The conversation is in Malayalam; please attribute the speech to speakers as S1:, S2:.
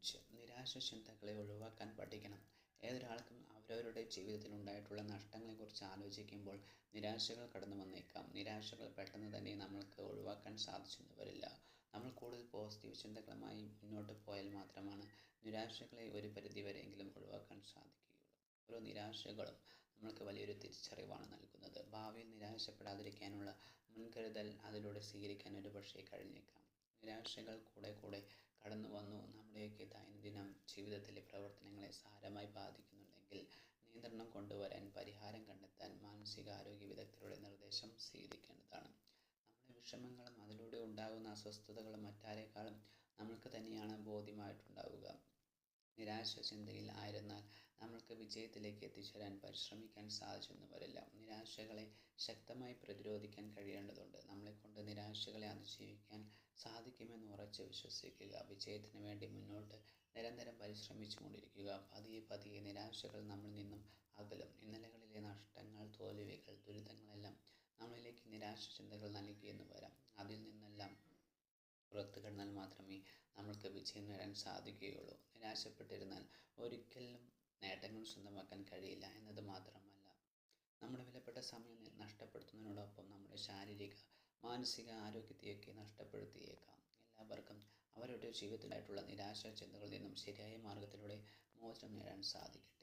S1: 5 നിരാശ ചിന്തകളെ ഒഴിവാക്കാൻ പഠിക്കണം. ഏതൊരാൾക്കും അവരവരുടെ ജീവിതത്തിൽ ഉണ്ടായിട്ടുള്ള നഷ്ടങ്ങളെക്കുറിച്ച് ആലോചിക്കുമ്പോൾ നിരാശകൾ കടന്നു വന്നേക്കാം. നിരാശകൾ പെട്ടെന്ന് തന്നെ നമ്മൾക്ക് ഒഴിവാക്കാൻ സാധിച്ചെന്ന് വരില്ല. നമ്മൾ കൂടുതൽ പോസിറ്റീവ് ചിന്തകളുമായി മുന്നോട്ട് പോയാൽ മാത്രമാണ് നിരാശകളെ ഒരു പരിധിവരെയെങ്കിലും ഒഴിവാക്കാൻ സാധിക്കുകയുള്ളൂ. ഓരോ നിരാശകളും നമ്മൾക്ക് വലിയൊരു തിരിച്ചറിവാണ് നൽകുന്നത്. ഭാവിയിൽ നിരാശപ്പെടാതിരിക്കാനുള്ള മുൻകരുതൽ അതിലൂടെ സ്വീകരിക്കാൻ ഒരു പക്ഷേ കഴിഞ്ഞേക്കാം. നിരാശകൾ കൂടെ കൂടെ കടന്നു വന്നു നമ്മുടെയൊക്കെ ദൈനംദിന ജീവിതത്തിലെ പ്രവർത്തനങ്ങളെ സാരമായി ബാധിക്കുന്നുണ്ടെങ്കിൽ നിയന്ത്രണം കൊണ്ടുവരാൻ, പരിഹാരം കണ്ടെത്താൻ മാനസികാരോഗ്യ വിദഗ്ധരുടെ നിർദ്ദേശം സ്വീകരിക്കേണ്ടതാണ്. നമ്മുടെ വിഷമങ്ങളും അതിലൂടെ ഉണ്ടാകുന്ന അസ്വസ്ഥതകളും മറ്റാരേക്കാളും നമ്മൾക്ക് തന്നെയാണ് ബോധ്യമായിട്ടുണ്ടാവുക. നിരാശ ചിന്തയിൽ ആയിരുന്നാൽ നമ്മൾക്ക് വിജയത്തിലേക്ക് എത്തിച്ചേരാൻ പരിശ്രമിക്കാൻ സാധിച്ചെന്ന് വരില്ല. നിരാശകളെ ശക്തമായി പ്രതിരോധിക്കാൻ കഴിയേണ്ടതുണ്ട്. നമ്മളെക്കൊണ്ട് നിരാശകളെ അതിജീവിക്കാൻ സാധിക്കുമെന്ന് ഉറച്ച് വിശ്വസിക്കുക. വിജയത്തിന് വേണ്ടി മുന്നോട്ട് നിരന്തരം പരിശ്രമിച്ചു കൊണ്ടിരിക്കുക. പതിയെ പതിയെ നിരാശകൾ നമ്മളിൽ നിന്നും അകലും. ഇന്നലകളിലെ നഷ്ടങ്ങൾ, തോൽവികൾ, ദുരിതങ്ങളെല്ലാം നമ്മളിലേക്ക് നിരാശ ചിന്തകൾ നൽകിയെന്ന് വരാം. അതിൽ നിന്നെല്ലാം പുറത്തു കടന്നാൽ മാത്രമേ നമ്മൾക്ക് വിജയം നേടാൻ സാധിക്കുകയുള്ളൂ. നിരാശപ്പെട്ടിരുന്നാൽ ഒരിക്കലും നേട്ടങ്ങൾ സ്വന്തമാക്കാൻ കഴിയില്ല എന്നത് മാത്രമല്ല, നമ്മുടെ വിലപ്പെട്ട സമയം നഷ്ടപ്പെടുത്തുന്നതിനോടൊപ്പം നമ്മുടെ ശാരീരിക മാനസിക ആരോഗ്യത്തെയൊക്കെ നഷ്ടപ്പെടുത്തിയേക്കാം. എല്ലാവർക്കും അവരുടെ ജീവിതത്തിലായിട്ടുള്ള നിരാശ ചിന്തകളിൽ നിന്നും ശരിയായ മാർഗത്തിലൂടെ മോചനം നേടാൻ സാധിക്കും.